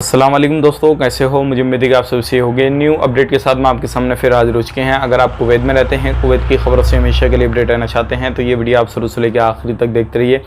अस्सलाम वालेकुम दोस्तों, कैसे हो। मुझे उम्मीद है कि आप सब सही होंगे। न्यू अपडेट के साथ मैं आपके सामने फिर हाजिर हो चुके हैं। अगर आप कुवैत में रहते हैं, कुवैत की खबरों से हमेशा के लिए अपडेट रहना चाहते हैं तो ये वीडियो आप शुरू से लेकर आखिरी तक देखते रहिए।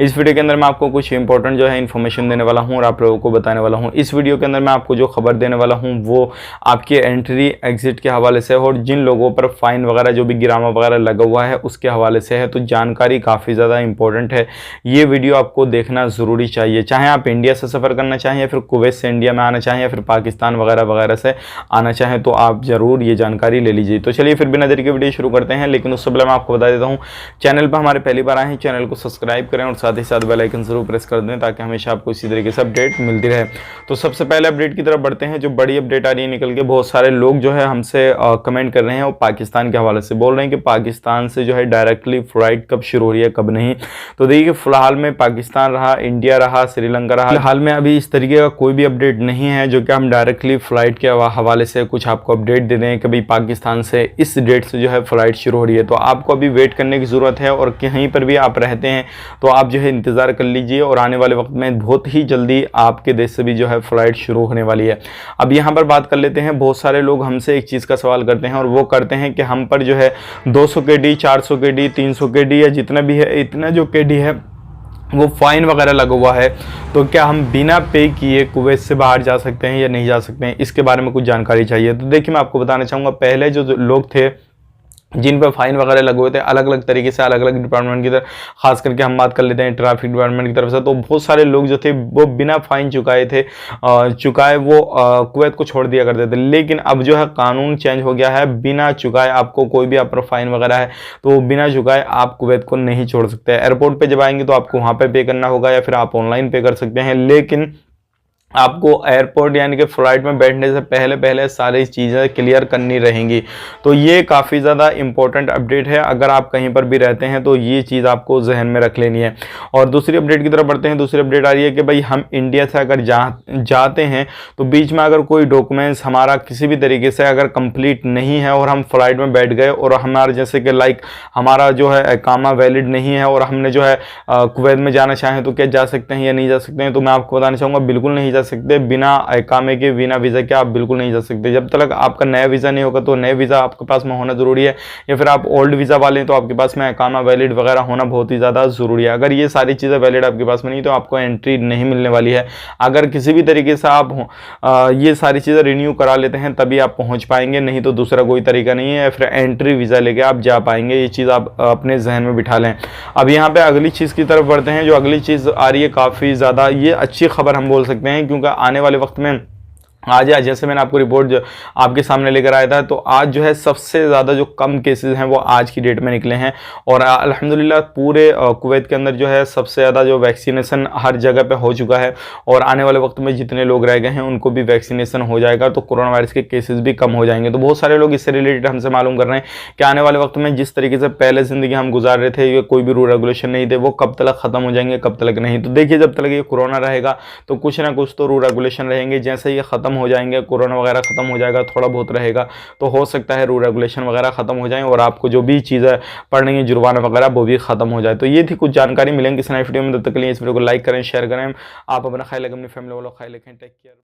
इस वीडियो के अंदर मैं आपको कुछ इंपॉर्टेंट जो है इन्फॉर्मेशन देने वाला हूँ और आप लोगों को बताने वाला हूँ। इस वीडियो के अंदर मैं आपको जो खबर देने वाला हूँ वो आपके एंट्री एग्जिट के हवाले से और जिन लोगों पर फाइन वगैरह जो भी गिरामा वगैरह लगा हुआ है उसके हवाले से है। तो जानकारी काफ़ी ज़्यादा इंपॉर्टेंट है, ये वीडियो आपको देखना ज़रूरी चाहिए। चाहे आप इंडिया से सफ़र करना चाहें या फिर कुवैत से इंडिया में आना चाहें या फिर पाकिस्तान वगैरह वगैरह से आना चाहें तो आप ज़रूर ये जानकारी ले लीजिए। तो चलिए फिर बिना देरी के वीडियो शुरू करते हैं। लेकिन उससे पहले मैं आपको बता देता हूँ, चैनल पर हमारे पहली बार आए हैं, चैनल को सब्सक्राइब करें और साथ ही साथ बेल आइकन जरूर प्रेस कर दें ताकि हमेशा आपको इसी तरीके से अपडेट मिलती रहे। तो सबसे पहले अपडेट की तरफ बढ़ते हैं। जो बड़ी अपडेट आ रही है निकल के, बहुत सारे लोग जो है हमसे कमेंट कर रहे हैं और पाकिस्तान के हवाले से बोल रहे हैं कि पाकिस्तान से जो है डायरेक्टली फ्लाइट कब शुरू हो रही है कब नहीं। तो देखिए फिलहाल में पाकिस्तान रहा, इंडिया रहा, श्रीलंका रहा, फिलहाल में अभी इस तरीके का कोई भी अपडेट नहीं है जो कि हम डायरेक्टली फ़्लाइट के हवाले से कुछ आपको अपडेट दे दें कि भाई पाकिस्तान से इस डेट से जो है फ़्लाइट शुरू हो रही है। तो आपको अभी वेट करने की ज़रूरत है और कहीं पर भी आप रहते हैं तो आप जो है इंतज़ार कर लीजिए और आने वाले वक्त में बहुत ही जल्दी आपके देश से भी जो है फ़्लाइट शुरू होने वाली है। अब यहाँ पर बात कर लेते हैं। बहुत सारे लोग हमसे एक चीज़ का सवाल करते हैं और वो करते हैं कि हम पर जो है 200 kd, 400 kd, 300 kd या जितना भी है इतना जो kd है वो फाइन वगैरह लगा हुआ है, तो क्या हम बिना पे किए कुवैत से बाहर जा सकते हैं या नहीं जा सकते हैं, इसके बारे में कुछ जानकारी चाहिए। तो देखिए मैं आपको बताना चाहूँगा, पहले जो लोग थे जिन पर फाइन वगैरह लगे हुए थे अलग अलग तरीके से अलग अलग डिपार्टमेंट की तरफ, खास करके हम बात कर लेते हैं ट्रैफिक डिपार्टमेंट की तरफ से, तो बहुत सारे लोग जो थे वो बिना फाइन चुकाए वो कुवैत को छोड़ दिया करते थे। लेकिन अब जो है कानून चेंज हो गया है, बिना चुकाए आपको कोई भी आप पर फाइन वगैरह है तो बिना चुकाए आप कुवैत को नहीं छोड़ सकते। एयरपोर्ट पर जब आएंगे तो आपको वहाँ पर पे करना होगा या फिर आप ऑनलाइन पे कर सकते हैं, लेकिन आपको एयरपोर्ट यानी कि फ़्लाइट में बैठने से पहले पहले सारी चीज़ें क्लियर करनी रहेंगी। तो ये काफ़ी ज़्यादा इंपॉर्टेंट अपडेट है, अगर आप कहीं पर भी रहते हैं तो ये चीज़ आपको जहन में रख लेनी है। और दूसरी अपडेट की तरफ बढ़ते हैं। दूसरी अपडेट आ रही है कि भाई हम इंडिया से अगर जाते हैं तो बीच में अगर कोई डॉक्यूमेंट्स हमारा किसी भी तरीके से अगर कंप्लीट नहीं है और हम फ्लाइट में बैठ गए और हमारा जैसे कि लाइक हमारा जो है इकामा वैलिड नहीं है और हमने जो है कुवैत में जाना चाहें तो क्या जा सकते हैं या नहीं जा सकते हैं। तो मैं आपको बताना चाहूँगा बिल्कुल नहीं जा सकते। बिना इकामे के, बिना वीज़ा के आप बिल्कुल नहीं जा सकते। जब तक आपका नया वीज़ा नहीं होगा तो नया वीज़ा आपके पास में होना ज़रूरी है, या फिर आप ओल्ड वीज़ा वाले हैं तो आपके पास में इकामा वैलिड वगैरह होना बहुत ही ज़्यादा ज़रूरी है। अगर ये सारी चीज़ें वैलिड आपके पास में नहीं तो आपको एंट्री नहीं मिलने वाली है। अगर किसी भी तरीके से आप ये सारी चीज़ें रिन्यू करा लेते हैं तभी आप पहुँच पाएंगे, नहीं तो दूसरा कोई तरीका नहीं है, या फिर एंट्री वीज़ा लेके आप जा पाएंगे। ये चीज़ आप अपने जहन में बिठा लें। अब यहाँ पर अगली चीज़ की तरफ बढ़ते हैं। जो अगली चीज़ आ रही है काफ़ी ज़्यादा ये अच्छी खबर हम बोल सकते हैं, क्योंकि आने वाले वक्त में आज जैसे मैंने आपको रिपोर्ट जो आपके सामने लेकर आया था, तो आज जो है सबसे ज़्यादा जो कम केसेस हैं वो आज की डेट में निकले हैं और अल्हम्दुलिल्लाह पूरे कुवैत के अंदर जो है सबसे ज़्यादा जो वैक्सीनेशन हर जगह पे हो चुका है और आने वाले वक्त में जितने लोग रह गए हैं उनको भी वैक्सीनेशन हो जाएगा तो कोरोना वायरस के केसेस भी कम हो जाएंगे। तो बहुत सारे लोग इससे रिलेटेड हमसे मालूम कर रहे हैं कि आने वाले वक्त में जिस तरीके से पहले ज़िंदगी हम गुजार रहे थे, ये कोई भी रूल रेगुलेशन नहीं थे, वो कब तक ख़त्म हो जाएंगे कब तक नहीं। तो देखिए जब तक ये कोरोना रहेगा तो कुछ ना कुछ तो रूल रेगुलेशन रहेंगे। जैसे ये ख़त्म हो जाएंगे, कोरोना वगैरह खत्म हो जाएगा, थोड़ा बहुत रहेगा, तो हो सकता है रूल रेगुलेशन वगैरह खत्म हो जाए और आपको जो भी चीज़ें पढ़नी है जुर्माना वगैरह वो भी खत्म हो जाए। तो ये थी कुछ जानकारी। मिलेंगे किसी नई वीडियो में, तब तक के लिए इस वीडियो को लाइक करें, शेयर करें। आप अपना ख्याल रखें, अपनी फैमिली वालों का ख्याल रखें। Take care.